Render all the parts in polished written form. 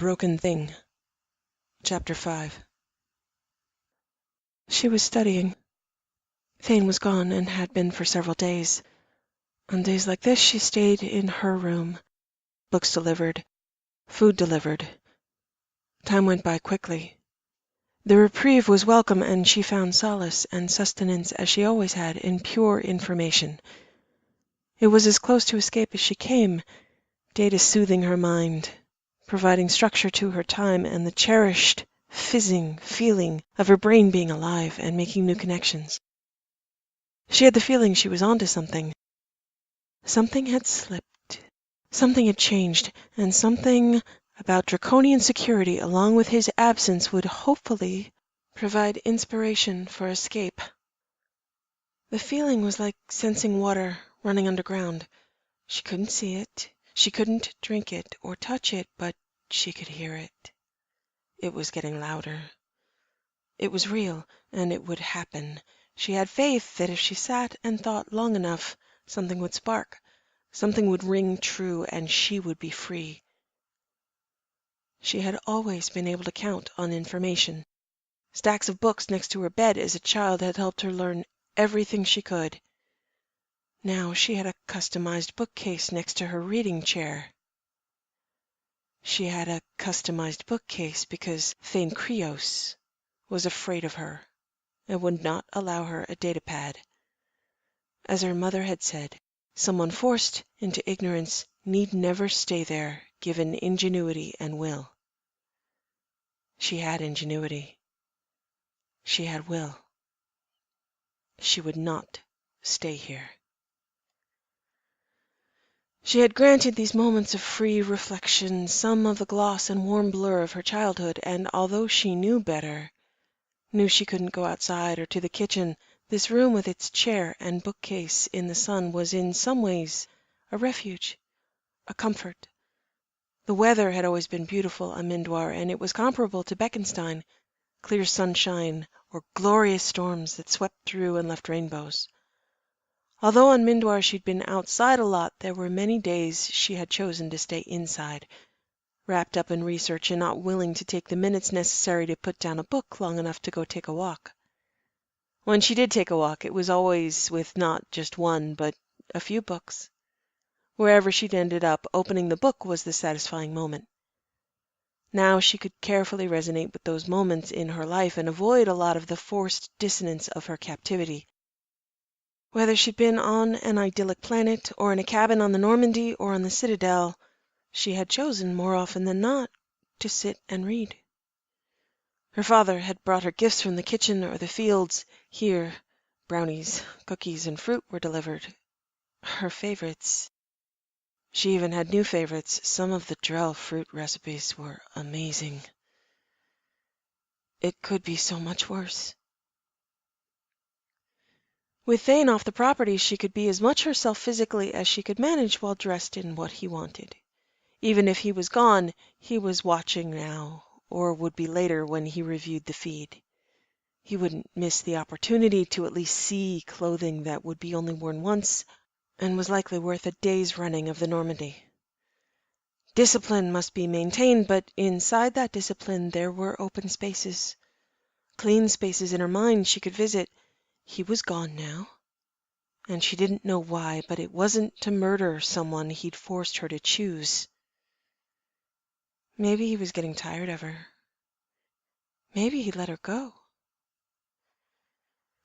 Broken Thing. Chapter 5. She was studying. Thane was gone and had been for several days. On days like this she stayed in her room. Books delivered. Food delivered. Time went by quickly. The reprieve was welcome, and she found solace and sustenance, as she always had, in pure information. It was as close to escape as she came, data soothing her mind, providing structure to her time, and the cherished, fizzing feeling of her brain being alive and making new connections. She had the feeling she was onto something. Something had slipped. Something had changed, and something about draconian security along with his absence would hopefully provide inspiration for escape. The feeling was like sensing water running underground. She couldn't see it, she couldn't drink it or touch it, but she could hear it. It was getting louder. It was real, and it would happen. She had faith that if she sat and thought long enough, something would spark, something would ring true, and she would be free. She had always been able to count on information. Stacks of books next to her bed as a child had helped her learn everything she could. Now she had a customized bookcase next to her reading chair. She had a customized bookcase because Thane Krios was afraid of her and would not allow her a datapad. As her mother had said, someone forced into ignorance need never stay there, given ingenuity and will. She had ingenuity. She had will. She would not stay here. She had granted these moments of free reflection some of the gloss and warm blur of her childhood, and although she knew better, knew she couldn't go outside or to the kitchen, this room with its chair and bookcase in the sun was in some ways a refuge, a comfort. The weather had always been beautiful on Mindwar, and it was comparable to Beckenstein, clear sunshine or glorious storms that swept through and left rainbows. Although on Mindwar she'd been outside a lot, there were many days she had chosen to stay inside, wrapped up in research and not willing to take the minutes necessary to put down a book long enough to go take a walk. When she did take a walk, it was always with not just one, but a few books. Wherever she'd ended up, opening the book was the satisfying moment. Now she could carefully resonate with those moments in her life and avoid a lot of the forced dissonance of her captivity. Whether she'd been on an idyllic planet, or in a cabin on the Normandy, or on the Citadel, she had chosen, more often than not, to sit and read. Her father had brought her gifts from the kitchen or the fields. Here, brownies, cookies, and fruit were delivered. Her favorites. She even had new favorites. Some of the Drell fruit recipes were amazing. It could be so much worse. With Thane off the property, she could be as much herself physically as she could manage while dressed in what he wanted. Even if he was gone, he was watching now, or would be later when he reviewed the feed. He wouldn't miss the opportunity to at least see clothing that would be only worn once and was likely worth a day's running of the Normandy. Discipline must be maintained, but inside that discipline there were open spaces, clean spaces in her mind she could visit. He was gone now, and she didn't know why, but it wasn't to murder someone he'd forced her to choose. Maybe he was getting tired of her. Maybe he'd let her go.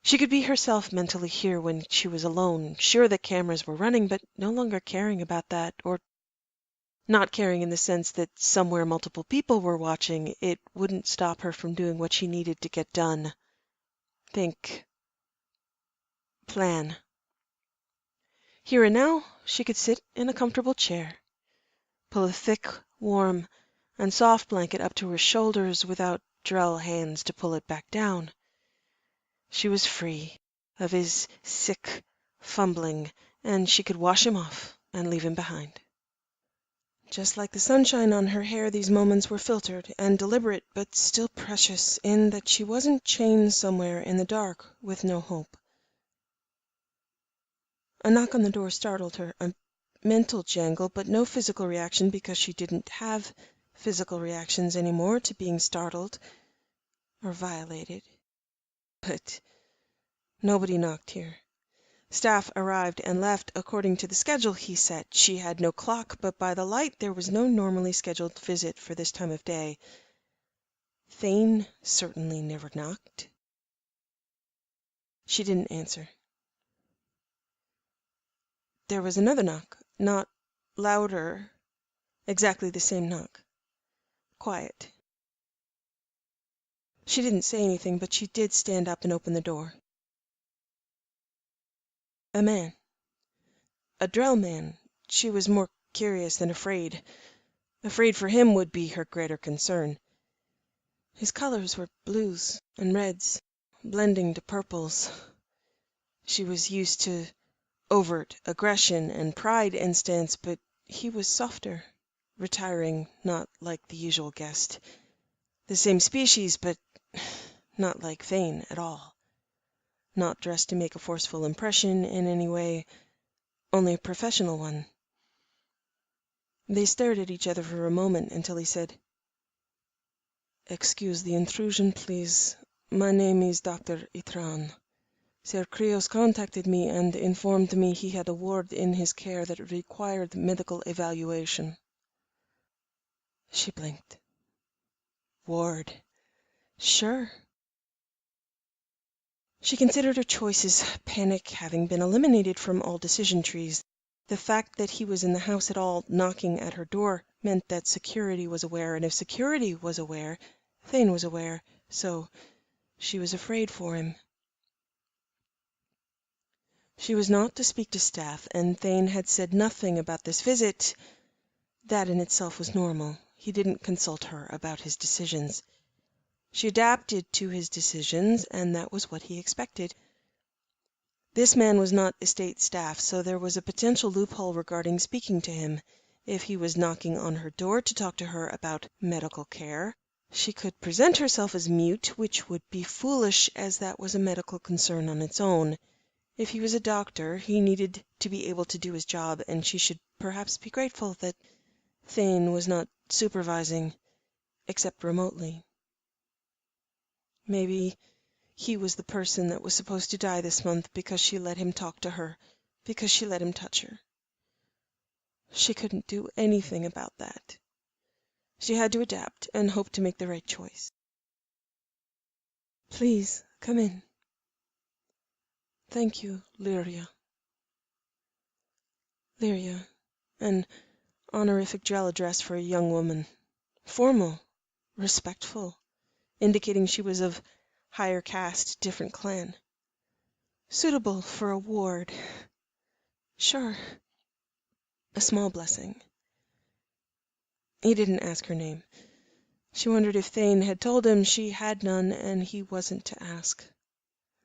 She could be herself mentally here when she was alone, sure that cameras were running, but no longer caring about that, or not caring in the sense that somewhere multiple people were watching. It wouldn't stop her from doing what she needed to get done. Think. Plan. Here and now, she could sit in a comfortable chair, pull a thick, warm, and soft blanket up to her shoulders without Drell hands to pull it back down. She was free of his sick fumbling, and she could wash him off and leave him behind. Just like the sunshine on her hair, these moments were filtered and deliberate, but still precious in that she wasn't chained somewhere in the dark with no hope. A knock on the door startled her, a mental jangle, but no physical reaction because she didn't have physical reactions anymore to being startled or violated. But nobody knocked here. Staff arrived and left according to the schedule he set. She had no clock, but by the light there was no normally scheduled visit for this time of day. Thane certainly never knocked. She didn't answer. There was another knock, not louder, exactly the same knock. Quiet. She didn't say anything, but she did stand up and open the door. A man. A Drell man. She was more curious than afraid. Afraid for him would be her greater concern. His colors were blues and reds, blending to purples. She was used to overt aggression and pride instincts, but he was softer, retiring, not like the usual guest. The same species, but not like Thane at all. Not dressed to make a forceful impression in any way, only a professional one. They stared at each other for a moment until he said, "Excuse the intrusion, please. My name is Dr. Itran. Sir Krios contacted me and informed me he had a ward in his care that required medical evaluation." She blinked. Ward. Sure. She considered her choices, panic having been eliminated from all decision trees. The fact that he was in the house at all, knocking at her door, meant that security was aware, and if security was aware, Thane was aware, so she was afraid for him. She was not to speak to staff, and Thane had said nothing about this visit. That in itself was normal. He didn't consult her about his decisions. She adapted to his decisions, and that was what he expected. This man was not estate staff, so there was a potential loophole regarding speaking to him. If he was knocking on her door to talk to her about medical care, she could present herself as mute, which would be foolish, as that was a medical concern on its own. If he was a doctor, he needed to be able to do his job, and she should perhaps be grateful that Thane was not supervising, except remotely. Maybe he was the person that was supposed to die this month because she let him talk to her, because she let him touch her. She couldn't do anything about that. She had to adapt and hope to make the right choice. "Please, come in." "Thank you, Lyria." Lyria, an honorific Drell address for a young woman. Formal, respectful, indicating she was of higher caste, different clan. Suitable for a ward. Sure. A small blessing. He didn't ask her name. She wondered if Thane had told him she had none and he wasn't to ask.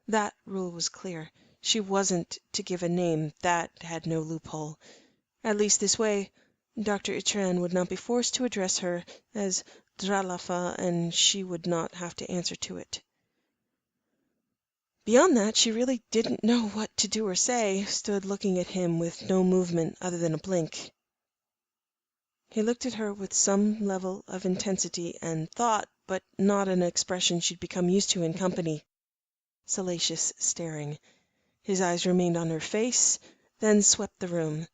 That rule was clear. She wasn't to give a name. That had no loophole. At least this way, Dr. Itran would not be forced to address her as Dralafa, and she would not have to answer to it. Beyond that, she really didn't know what to do or say, stood looking at him with no movement other than a blink. He looked at her with some level of intensity and thought, but not an expression she'd become used to in company. Salacious staring. His eyes remained on her face, then swept the room.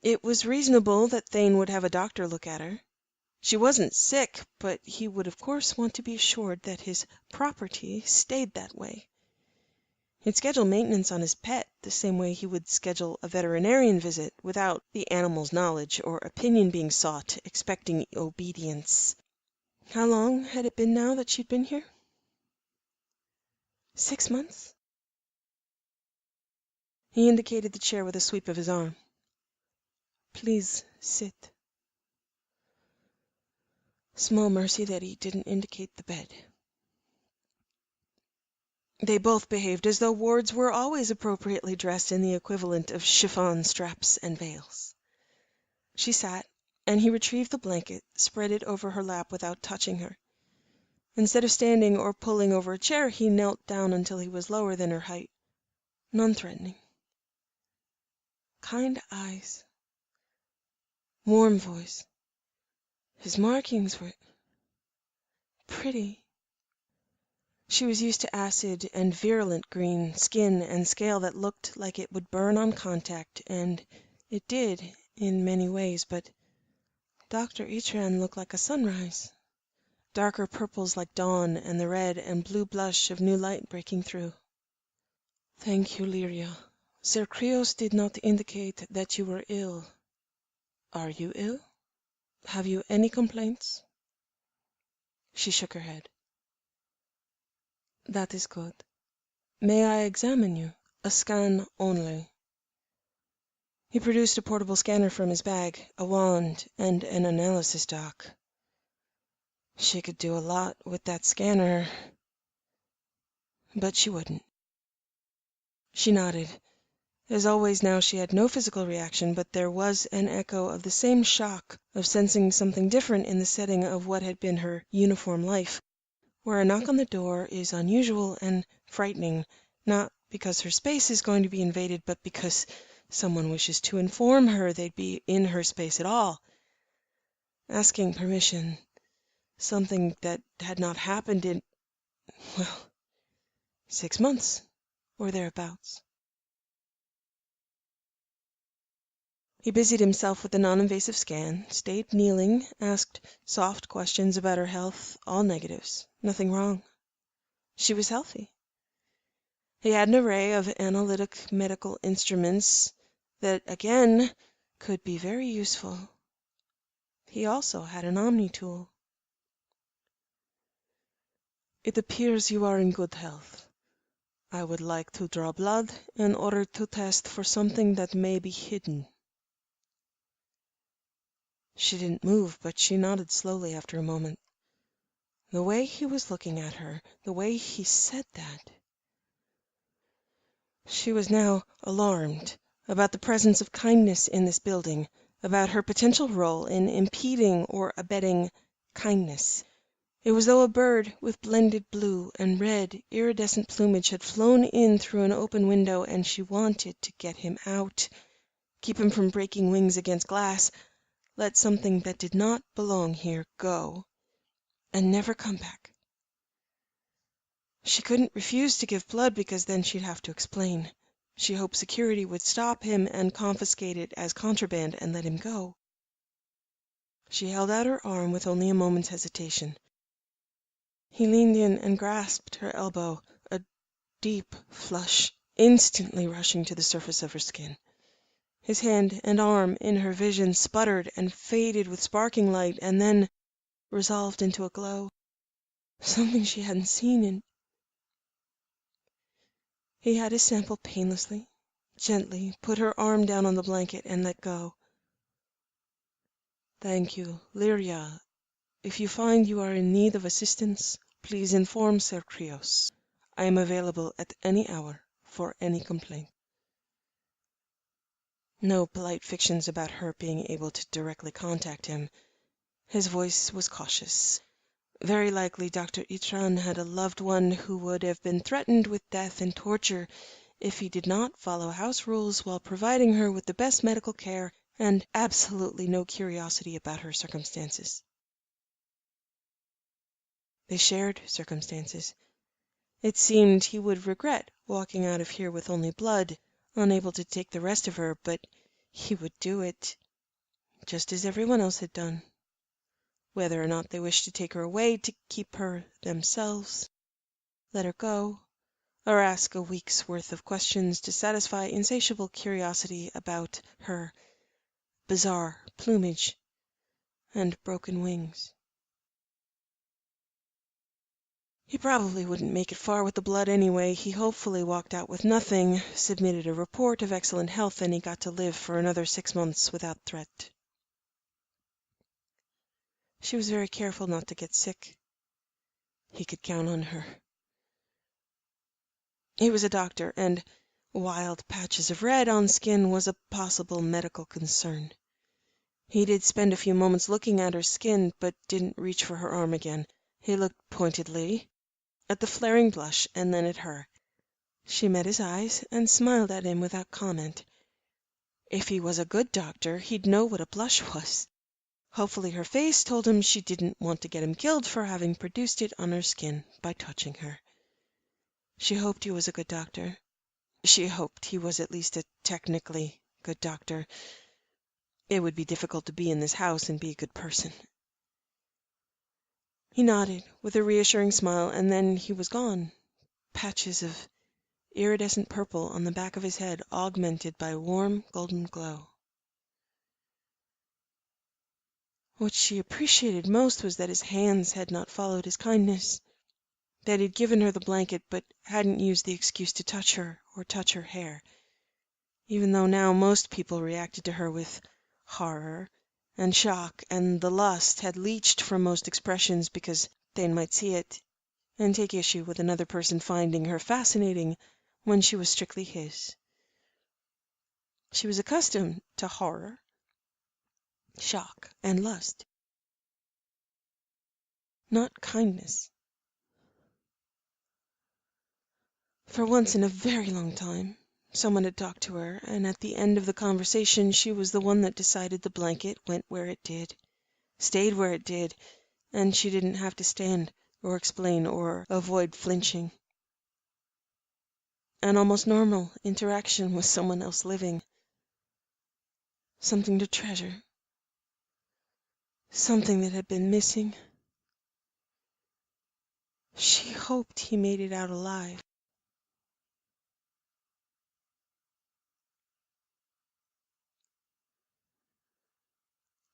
It was reasonable that Thane would have a doctor look at her. She wasn't sick, but he would of course want to be assured that his property stayed that way. He'd schedule maintenance on his pet the same way he would schedule a veterinarian visit, without the animal's knowledge or opinion being sought, expecting obedience. How long had it been now that she'd been here? 6 months? He indicated the chair with a sweep of his arm. "Please sit." Small mercy that he didn't indicate the bed. They both behaved as though wards were always appropriately dressed in the equivalent of chiffon straps and veils. She sat, and he retrieved the blanket, spread it over her lap without touching her. Instead of standing or pulling over a chair, he knelt down until he was lower than her height, non-threatening. Kind eyes. Warm voice. His markings were pretty. She was used to acid and virulent green skin and scale that looked like it would burn on contact, and it did in many ways, but Dr. Itran looked like a sunrise. Darker purples like dawn and the red and blue blush of new light breaking through. Thank you, Lyria. Sir Krios did not indicate that you were ill. Are you ill? Have you any complaints? She shook her head. That is good. May I examine you? A scan only. He produced a portable scanner from his bag, a wand, and an analysis dock. She could do a lot with that scanner, but she wouldn't. She nodded. As always now she had no physical reaction, but there was an echo of the same shock of sensing something different in the setting of what had been her uniform life, where a knock on the door is unusual and frightening, not because her space is going to be invaded, but because someone wishes to inform her they'd be in her space at all. Asking permission, something that had not happened in, well, 6 months, or thereabouts. He busied himself with the non-invasive scan, stayed kneeling, asked soft questions about her health, all negatives, nothing wrong. She was healthy. He had an array of analytic medical instruments that, again, could be very useful. He also had an Omni tool. It appears you are in good health. I would like to draw blood in order to test for something that may be hidden. She didn't move, but she nodded slowly after a moment. The way he was looking at her, the way he said that. She was now alarmed about the presence of kindness in this building, about her potential role in impeding or abetting kindness. It was as though a bird with blended blue and red iridescent plumage had flown in through an open window, and she wanted to get him out, keep him from breaking wings against glass, let something that did not belong here go, and never come back. She couldn't refuse to give blood because then she'd have to explain. She hoped security would stop him and confiscate it as contraband and let him go. She held out her arm with only a moment's hesitation. He leaned in and grasped her elbow, a deep flush instantly rushing to the surface of her skin. His hand and arm in her vision sputtered and faded with sparking light and then resolved into a glow, something she hadn't seen in... He had his sample painlessly, gently put her arm down on the blanket and let go. Thank you, Lyria. If you find you are in need of assistance, please inform Sir Krios. I am available at any hour for any complaint. No polite fictions about her being able to directly contact him. His voice was cautious. Very likely Dr. Itran had a loved one who would have been threatened with death and torture if he did not follow house rules while providing her with the best medical care and absolutely no curiosity about her circumstances. They shared circumstances. It seemed he would regret walking out of here with only blood, unable to take the rest of her, but he would do it, just as everyone else had done. Whether or not they wished to take her away to keep her themselves, let her go, or ask a week's worth of questions to satisfy insatiable curiosity about her bizarre plumage and broken wings. He probably wouldn't make it far with the blood anyway. He hopefully walked out with nothing, submitted a report of excellent health, and he got to live for another 6 months without threat. She was very careful not to get sick. He could count on her. He was a doctor, and wild patches of red on skin was a possible medical concern. He did spend a few moments looking at her skin, but didn't reach for her arm again. He looked pointedly at the flaring blush and then at her. She met his eyes and smiled at him without comment. If he was a good doctor, he'd know what a blush was. Hopefully her face told him she didn't want to get him killed for having produced it on her skin by touching her. She hoped he was a good doctor. She hoped he was at least a technically good doctor. It would be difficult to be in this house and be a good person. He nodded with a reassuring smile, and then he was gone. Patches of iridescent purple on the back of his head, augmented by warm golden glow. What she appreciated most was that his hands had not followed his kindness, that he'd given her the blanket but hadn't used the excuse to touch her or touch her hair, even though now most people reacted to her with horror and shock, and the lust had leached from most expressions because Thane might see it and take issue with another person finding her fascinating when she was strictly his. She was accustomed to horror, shock, and lust, not kindness. For once in a very long time, someone had talked to her, and at the end of the conversation she was the one that decided the blanket went where it did, stayed where it did, and she didn't have to stand or explain or avoid flinching. An almost normal interaction with someone else living. Something to treasure. Something that had been missing. She hoped he made it out alive.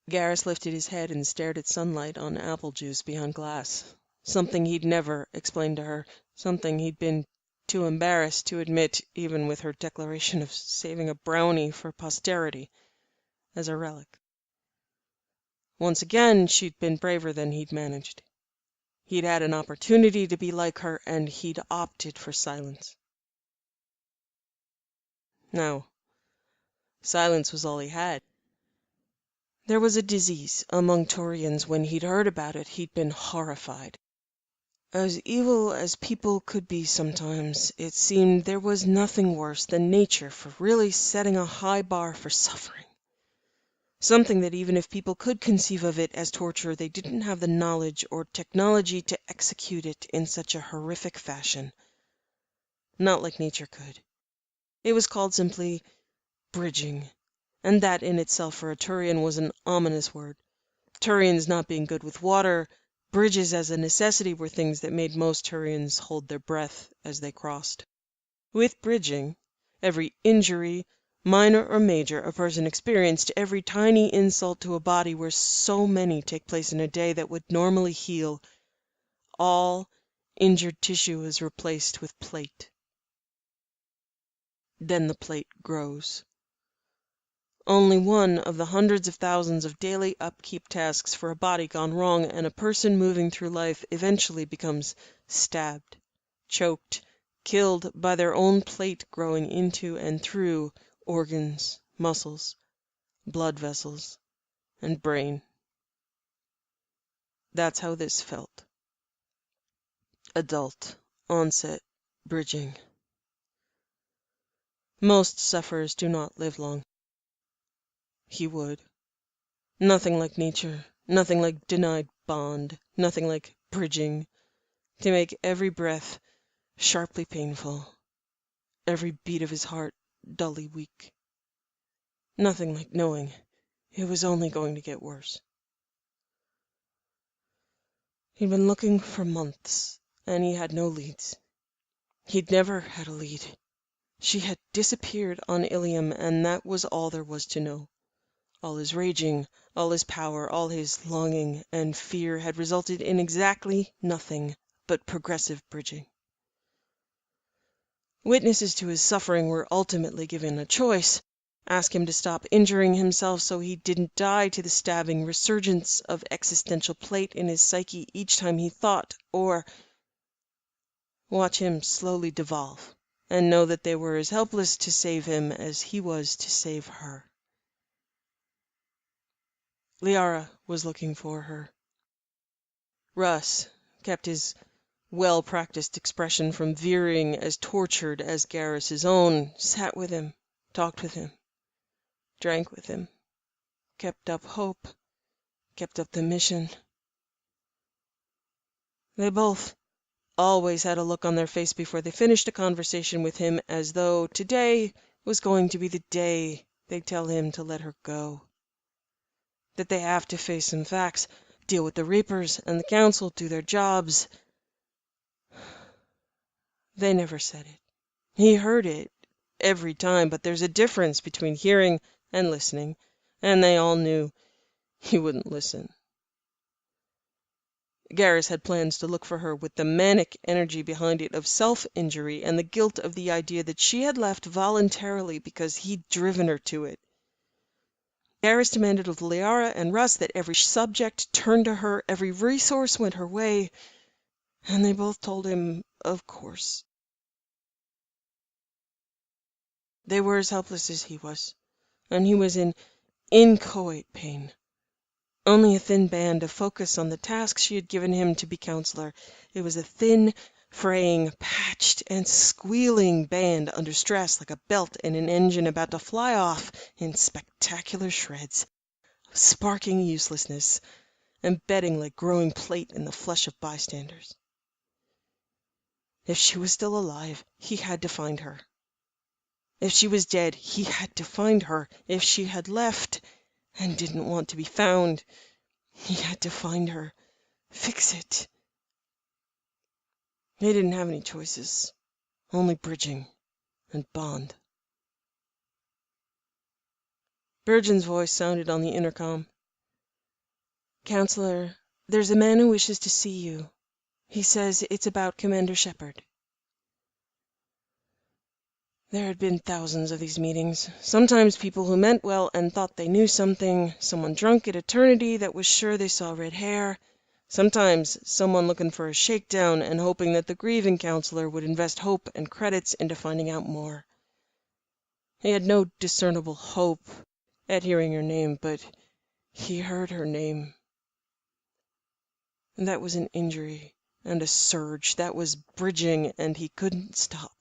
Garrus lifted his head and stared at sunlight on apple juice behind glass. Something he'd never explained to her. Something he'd been too embarrassed to admit, even with her declaration of saving a brownie for posterity as a relic. Once again, she'd been braver than he'd managed. He'd had an opportunity to be like her, and he'd opted for silence. No, silence was all he had. There was a disease among Taurians. When he'd heard about it, he'd been horrified. As evil as people could be sometimes, it seemed there was nothing worse than nature for really setting a high bar for suffering. Something that even if people could conceive of it as torture, they didn't have the knowledge or technology to execute it in such a horrific fashion. Not like nature could. It was called simply bridging, and that in itself for a Turian was an ominous word. Turians not being good with water, bridges as a necessity were things that made most Turians hold their breath as they crossed. With bridging, every injury, minor or major, a person experienced, every tiny insult to a body where so many take place in a day that would normally heal, all injured tissue is replaced with plate. Then the plate grows. Only one of the hundreds of thousands of daily upkeep tasks for a body gone wrong, and a person moving through life eventually becomes stabbed, choked, killed by their own plate growing into and through organs, muscles, blood vessels, and brain. That's how this felt. Adult onset bridging. Most sufferers do not live long. He would. Nothing like nature, nothing like denied bond, nothing like bridging, to make every breath sharply painful, every beat of his heart dully weak. Nothing like knowing it was only going to get worse. He'd been looking for months, and he had no leads. He'd never had a lead. She had disappeared on Ilium, and that was all there was to know. All his raging, all his power, all his longing and fear had resulted in exactly nothing but progressive bridging. Witnesses to his suffering were ultimately given a choice: ask him to stop injuring himself so he didn't die to the stabbing resurgence of existential plate in his psyche each time he thought, or watch him slowly devolve and know that they were as helpless to save him as he was to save her. Liara was looking for her. Russ kept his well-practiced expression from veering as tortured as Garrus's own, sat with him, talked with him, drank with him, kept up hope, kept up the mission. They both always had a look on their face before they finished a conversation with him as though today was going to be the day they'd tell him to let her go. That they have to face some facts, deal with the Reapers and the Council, do their jobs. They never said it. He heard it every time, but there's a difference between hearing and listening, and they all knew he wouldn't listen. Garrus had plans to look for her with the manic energy behind it of self-injury and the guilt of the idea that she had left voluntarily because he'd driven her to it. Garrus demanded of Liara and Russ that every subject turned to her, every resource went her way, and they both told him, of course. They were as helpless as he was, and he was in inchoate pain. Only a thin band to focus on the task she had given him to be counselor. It was a thin, fraying, patched, and squealing band under stress like a belt in an engine about to fly off in spectacular shreds, sparking uselessness, embedding like growing plate in the flesh of bystanders. If she was still alive, he had to find her. If she was dead, he had to find her. If she had left and didn't want to be found, he had to find her, fix it. They didn't have any choices, only bridging and bond. Bergen's voice sounded on the intercom. "Counselor, there's a man who wishes to see you. He says it's about Commander Shepard." There had been thousands of these meetings. Sometimes people who meant well and thought they knew something, someone drunk at eternity that was sure they saw red hair. Sometimes someone looking for a shakedown and hoping that the grieving counselor would invest hope and credits into finding out more. He had no discernible hope at hearing her name, but he heard her name. And that was an injury and a surge. That was bridging, and he couldn't stop.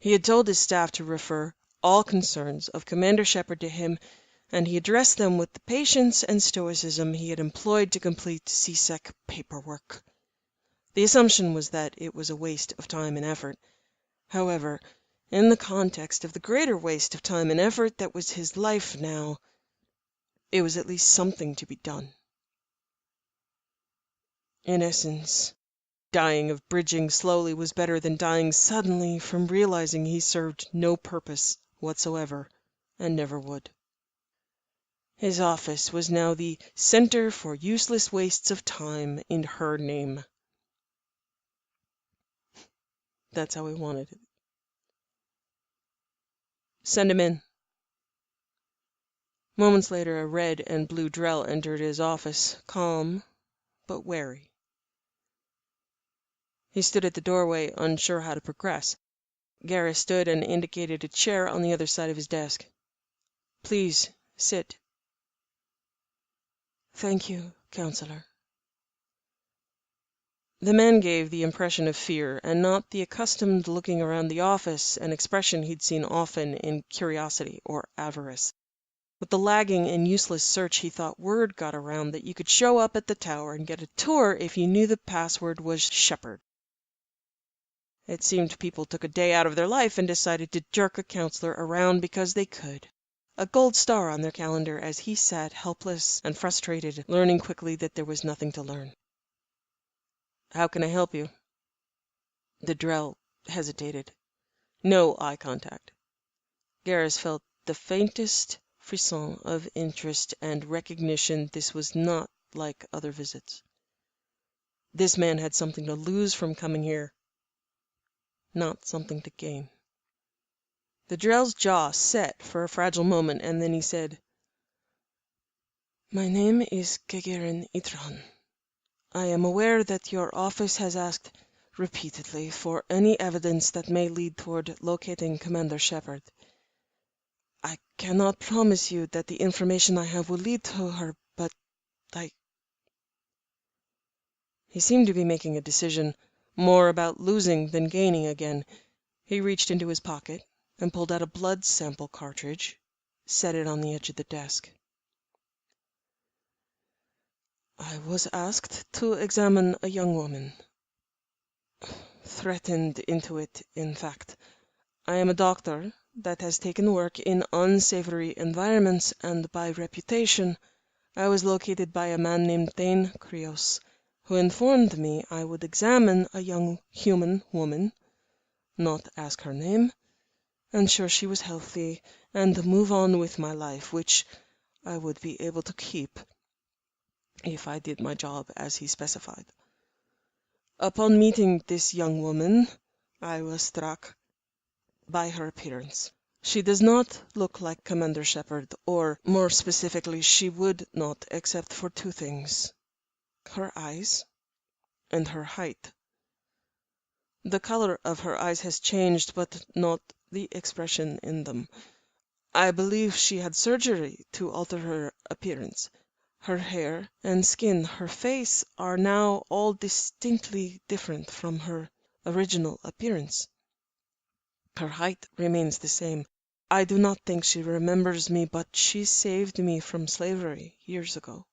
He had told his staff to refer all concerns of Commander Shepard to him, and he addressed them with the patience and stoicism he had employed to complete CSEC paperwork. The assumption was that it was a waste of time and effort. However, in the context of the greater waste of time and effort that was his life now, it was at least something to be done. In essence, dying of bridging slowly was better than dying suddenly from realizing he served no purpose whatsoever and never would. His office was now the Center for Useless Wastes of Time in her name. That's how he wanted it. "Send him in." Moments later, a red and blue Drell entered his office, calm but wary. He stood at the doorway, unsure how to progress. Garrus stood and indicated a chair on the other side of his desk. "Please, sit." "Thank you, Counselor." The man gave the impression of fear, and not the accustomed looking around the office, an expression he'd seen often in curiosity or avarice. With the lagging and useless search, he thought word got around that you could show up at the tower and get a tour if you knew the password was Shepard. It seemed people took a day out of their life and decided to jerk a counselor around because they could. A gold star on their calendar as he sat helpless and frustrated, learning quickly that there was nothing to learn. "How can I help you?" The Drell hesitated. No eye contact. Garrus felt the faintest frisson of interest and recognition. This was not like other visits. This man had something to lose from coming here, not something to gain. The Drell's jaw set for a fragile moment, and then he said, "My name is Kegiren Itran. I am aware that your office has asked repeatedly for any evidence that may lead toward locating Commander Shepard. I cannot promise you that the information I have will lead to her, but He seemed to be making a decision, more about losing than gaining again. He reached into his pocket and pulled out a blood sample cartridge, set it on the edge of the desk. I was asked to examine a young woman. Threatened into it, in fact. I am a doctor that has taken work in unsavory environments, and by reputation I was located by a man named Thane, who informed me I would examine a young human woman, not ask her name, ensure she was healthy, and move on with my life, which I would be able to keep if I did my job as he specified. Upon meeting this young woman, I was struck by her appearance. She does not look like Commander Shepard, or, more specifically, she would not except for two things: her eyes and her height. The color of her eyes has changed, but not the expression in them. I believe she had surgery to alter her appearance. Her hair and skin, her face, are now all distinctly different from her original appearance. Her height remains the same. I do not think she remembers me, but she saved me from slavery years ago.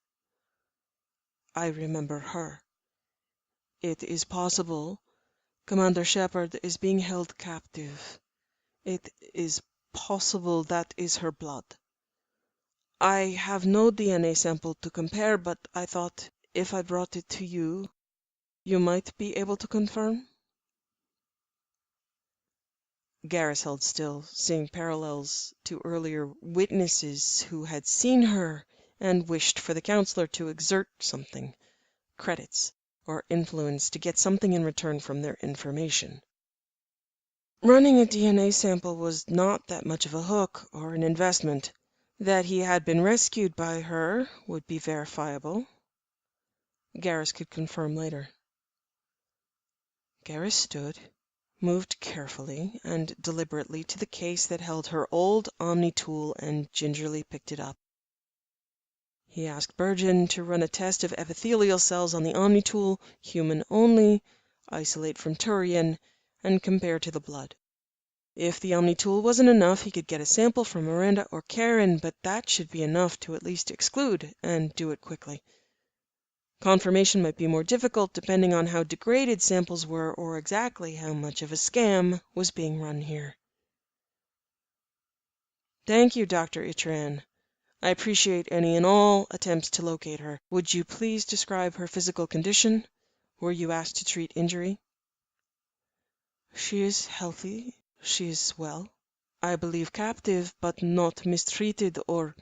I remember her. It is possible Commander Shepard is being held captive. It is possible that is her blood. I have no DNA sample to compare, but I thought if I brought it to you, you might be able to confirm. Garrus held still, seeing parallels to earlier witnesses who had seen her and wished for the counselor to exert something, credits, or influence to get something in return from their information. Running a DNA sample was not that much of a hook or an investment. That he had been rescued by her would be verifiable. Garrus could confirm later. Garrus stood, moved carefully and deliberately to the case that held her old Omni-tool and gingerly picked it up. He asked Burgeon to run a test of epithelial cells on the Omni-tool, human only, isolate from Turian, and compare to the blood. If the Omni-tool wasn't enough, he could get a sample from Miranda or Karen, but that should be enough to at least exclude, and do it quickly. Confirmation might be more difficult depending on how degraded samples were or exactly how much of a scam was being run here. Thank you, Dr. Itran. I appreciate any and all attempts to locate her. Would you please describe her physical condition? Were you asked to treat injury? She is healthy. She is well. I believe captive, but not mistreated, or,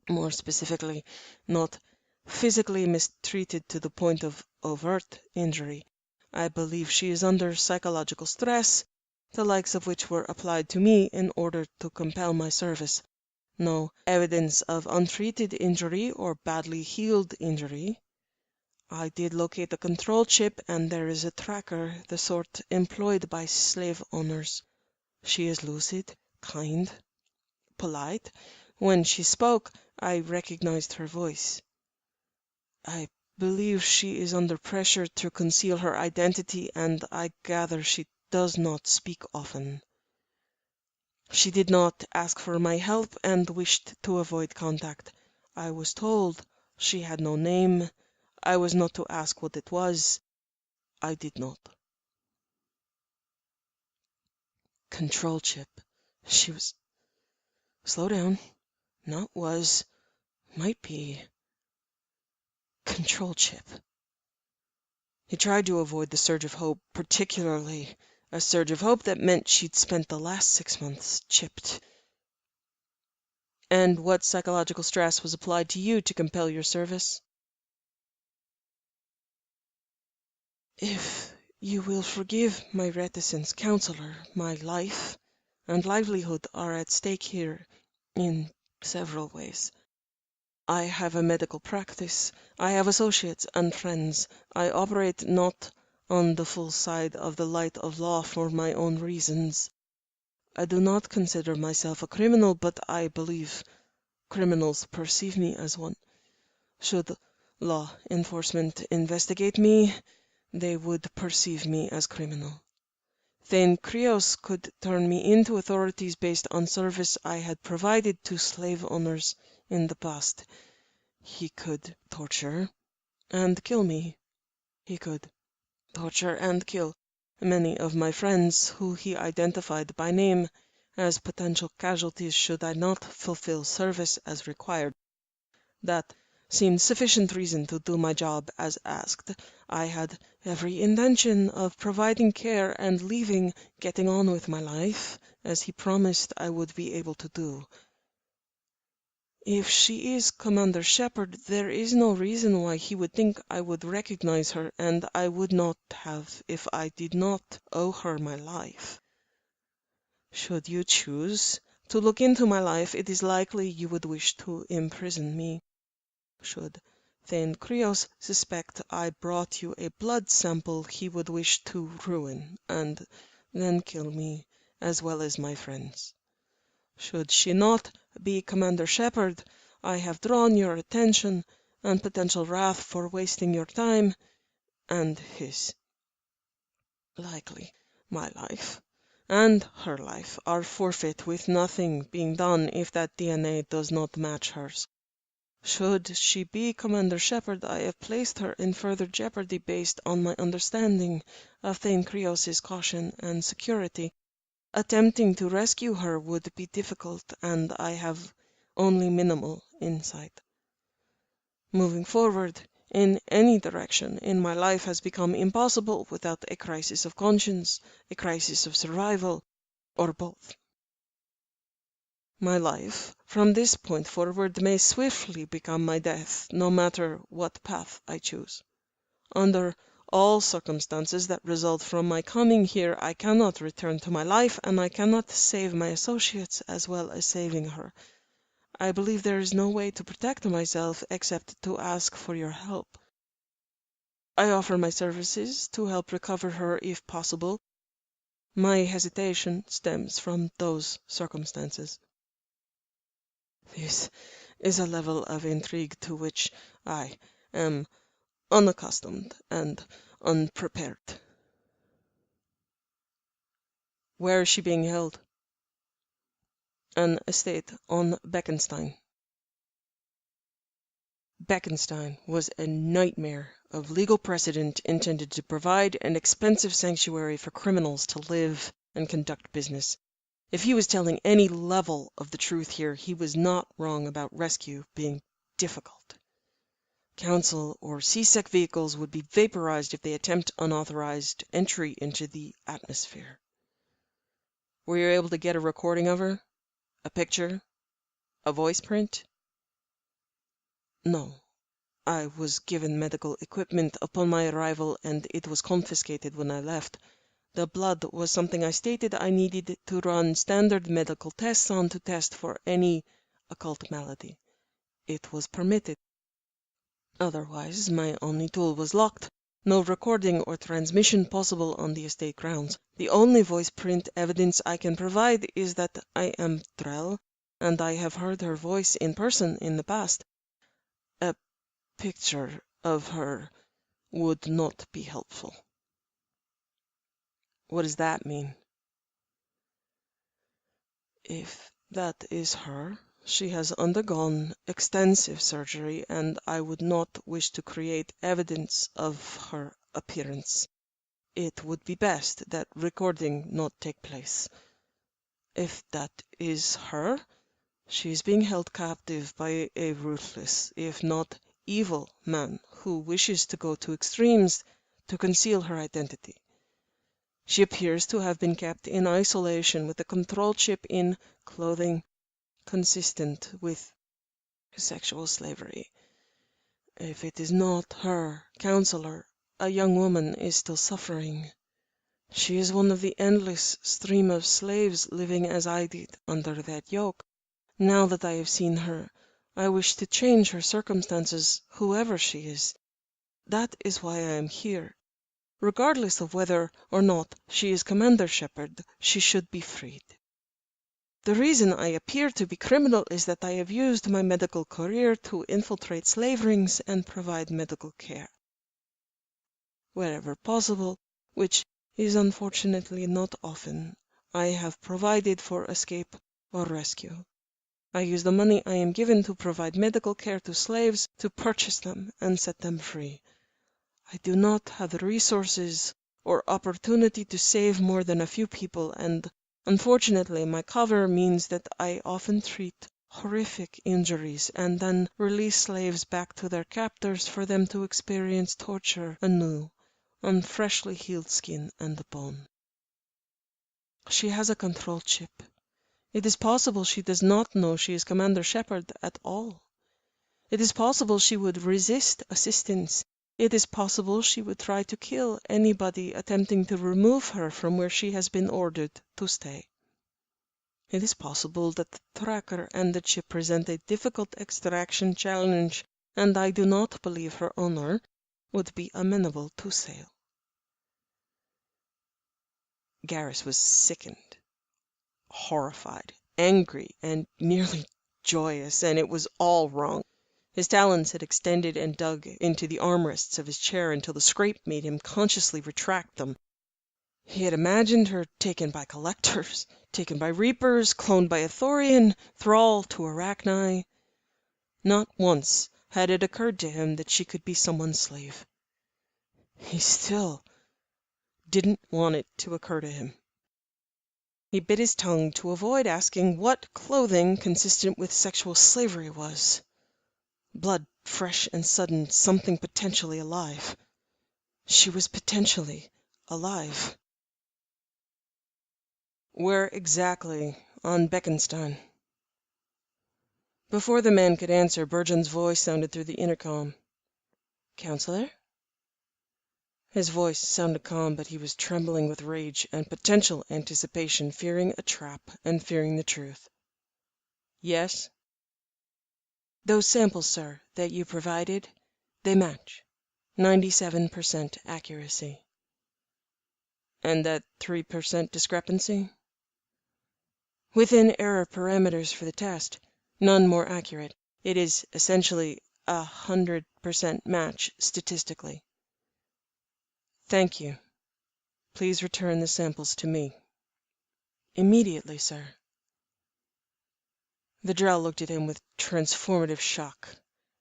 more specifically, not physically mistreated to the point of overt injury. I believe she is under psychological stress, the likes of which were applied to me in order to compel my service. No evidence of untreated injury or badly healed injury. I did locate the control chip, and there is a tracker, the sort employed by slave owners. She is lucid, kind, polite. When she spoke, I recognized her voice. I believe she is under pressure to conceal her identity, and I gather she does not speak often. She did not ask for my help and wished to avoid contact. I was told she had no name. I was not to ask what it was. I did not. Control chip. She was... Slow down. Not was. Might be. Control chip. He tried to avoid the surge of hope, particularly a surge of hope that meant she'd spent the last 6 months chipped. And what psychological stress was applied to you to compel your service? If you will forgive my reticence, counselor, my life and livelihood are at stake here in several ways. I have a medical practice. I have associates and friends. I operate not on the full side of the light of law for my own reasons. I do not consider myself a criminal, but I believe criminals perceive me as one. Should law enforcement investigate me, they would perceive me as criminal. Thane could turn me into authorities based on service I had provided to slave owners in the past. He could torture, and kill me. He could torture and kill many of my friends who he identified by name as potential casualties should I not fulfill service as required. That seemed sufficient reason to do my job as asked. I had every intention of providing care and leaving, getting on with my life, as he promised I would be able to do. If she is Commander Shepard, there is no reason why he would think I would recognize her, and I would not have if I did not owe her my life. Should you choose to look into my life, it is likely you would wish to imprison me. Should Thane suspect I brought you a blood sample he would wish to ruin, and then kill me, as well as my friends. Should she not be Commander Shepard, I have drawn your attention and potential wrath for wasting your time, and his. Likely my life and her life are forfeit, with nothing being done if that DNA does not match hers. Should she be Commander Shepard, I have placed her in further jeopardy based on my understanding of Thane Krios's caution and security. Attempting to rescue her would be difficult, and I have only minimal insight. Moving forward in any direction in my life has become impossible without a crisis of conscience, a crisis of survival, or both. My life, from this point forward, may swiftly become my death, no matter what path I choose. Under all circumstances that result from my coming here, I cannot return to my life, and I cannot save my associates as well as saving her. I believe there is no way to protect myself except to ask for your help. I offer my services to help recover her if possible. My hesitation stems from those circumstances. This is a level of intrigue to which I am unaccustomed and unprepared. Where is she being held? An estate on Beckenstein. Beckenstein was a nightmare of legal precedent intended to provide an expensive sanctuary for criminals to live and conduct business. If he was telling any level of the truth here, he was not wrong about rescue being difficult. Council or CSEC vehicles would be vaporized if they attempt unauthorized entry into the atmosphere. Were you able to get a recording of her? A picture? A voice print? No. I was given medical equipment upon my arrival, and it was confiscated when I left. The blood was something I stated I needed to run standard medical tests on to test for any occult malady. It was permitted. Otherwise, my only tool was locked. No recording or transmission possible on the estate grounds. The only voice print evidence I can provide is that I am Drell, and I have heard her voice in person in the past. A picture of her would not be helpful. What does that mean? If that is her, she has undergone extensive surgery, and I would not wish to create evidence of her appearance. It would be best that recording not take place. If that is her, she is being held captive by a ruthless, if not evil, man who wishes to go to extremes to conceal her identity. She appears to have been kept in isolation with a control chip in clothing consistent with sexual slavery. If it is not her counselor, a young woman is still suffering. She is one of the endless stream of slaves living as I did under that yoke. Now that I have seen her, I wish to change her circumstances, whoever she is. That is why I am here. Regardless of whether or not she is Commander Shepard, she should be freed. The reason I appear to be criminal is that I have used my medical career to infiltrate slave rings and provide medical care. Wherever possible, which is unfortunately not often, I have provided for escape or rescue. I use the money I am given to provide medical care to slaves, to purchase them and set them free. I do not have the resources or opportunity to save more than a few people, and unfortunately my cover means that I often treat horrific injuries and then release slaves back to their captors for them to experience torture anew on freshly healed skin and bone. She has a control chip. It is possible she does not know she is Commander Shepard at all. It is possible she would resist assistance. It is possible she would try to kill anybody attempting to remove her from where she has been ordered to stay. It is possible that the tracker and the chip present a difficult extraction challenge, and I do not believe her owner would be amenable to sale. Garrus was sickened, horrified, angry, and nearly joyous, and it was all wrong. His talons had extended and dug into the armrests of his chair until the scrape made him consciously retract them. He had imagined her taken by collectors, taken by reapers, cloned by a Thorian, thrall to Arachni. Not once had it occurred to him that she could be someone's slave. He still didn't want it to occur to him. He bit his tongue to avoid asking what clothing consistent with sexual slavery was. Blood, fresh and sudden, something potentially alive. She was potentially alive. Where exactly on Beckenstein? Before the man could answer, Bergen's voice sounded through the intercom. Counselor? His voice sounded calm, but he was trembling with rage and potential anticipation, fearing a trap and fearing the truth. Yes? Those samples, sir, that you provided, they match. 97% accuracy. And that 3% discrepancy? Within error parameters for the test, none more accurate. It is essentially 100% match statistically. Thank you. Please return the samples to me. Immediately, sir. The Drell looked at him with transformative shock.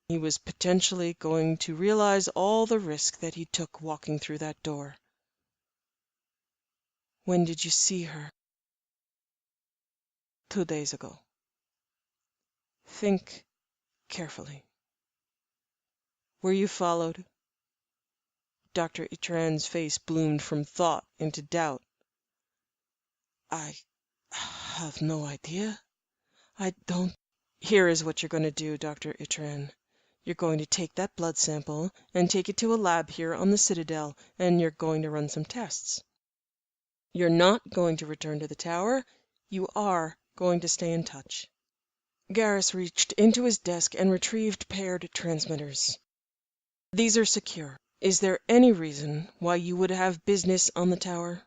He was potentially going to realize all the risk that he took walking through that door. When did you see her? 2 days ago. Think carefully. Were you followed? Dr. Itran's face bloomed from thought into doubt. I have no idea. I don't... Here is what you're going to do, Dr. Itran. You're going to take that blood sample and take it to a lab here on the Citadel, and you're going to run some tests. You're not going to return to the tower. You are going to stay in touch. Garrus reached into his desk and retrieved paired transmitters. These are secure. Is there any reason why you would have business on the tower?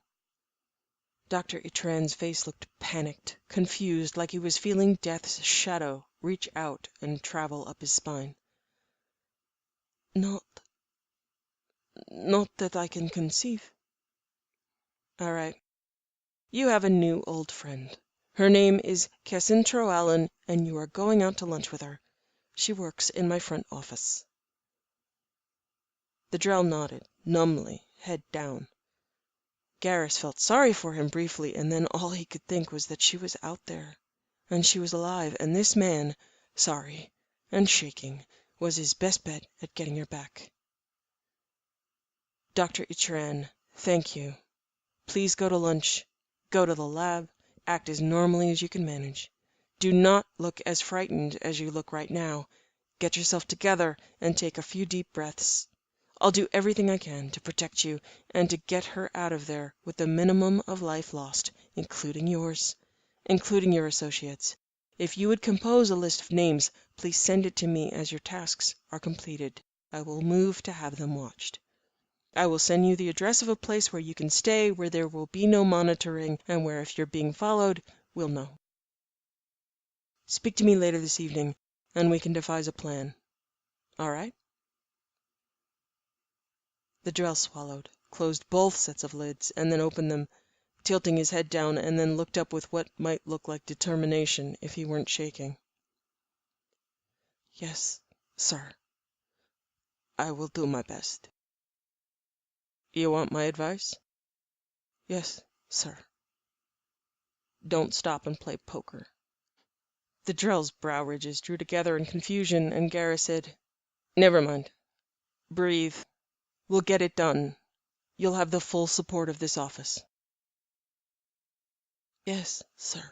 Dr. Itran's face looked panicked, confused, like he was feeling death's shadow reach out and travel up his spine. Not that I can conceive. All right. You have a new old friend. Her name is Kessin Troallen, and you are going out to lunch with her. She works in my front office. The Drell nodded, numbly, head down. Garrus felt sorry for him briefly, and then all he could think was that she was out there, and she was alive, and this man, sorry and shaking, was his best bet at getting her back. Dr. Itran, thank you. Please go to lunch, go to the lab, act as normally as you can manage. Do not look as frightened as you look right now. Get yourself together and take a few deep breaths. I'll do everything I can to protect you and to get her out of there with the minimum of life lost, including yours, including your associates. If you would compose a list of names, please send it to me as your tasks are completed. I will move to have them watched. I will send you the address of a place where you can stay, where there will be no monitoring, and where if you're being followed, we'll know. Speak to me later this evening, and we can devise a plan. All right? The Drell swallowed, closed both sets of lids, and then opened them, tilting his head down, and then looked up with what might look like determination if he weren't shaking. Yes, sir. I will do my best. You want my advice? Yes, sir. Don't stop and play poker. The Drell's brow ridges drew together in confusion, and Gara said, Never mind. Breathe. We'll get it done. You'll have the full support of this office. Yes, sir.